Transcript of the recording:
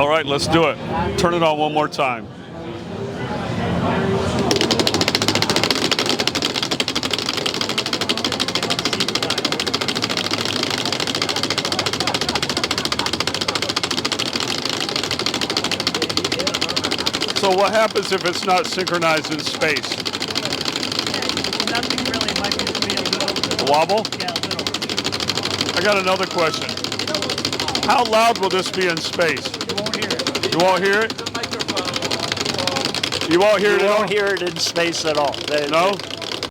All right, let's do it. Turn it on one more time. So what happens if it's not synchronized in space? Nothing really. Might just be a little. A wobble? Yeah, a little. I got another question. How loud will this be in space? You won't hear it. You won't hear it? You won't hear it You at all? won't hear it in space at all. No?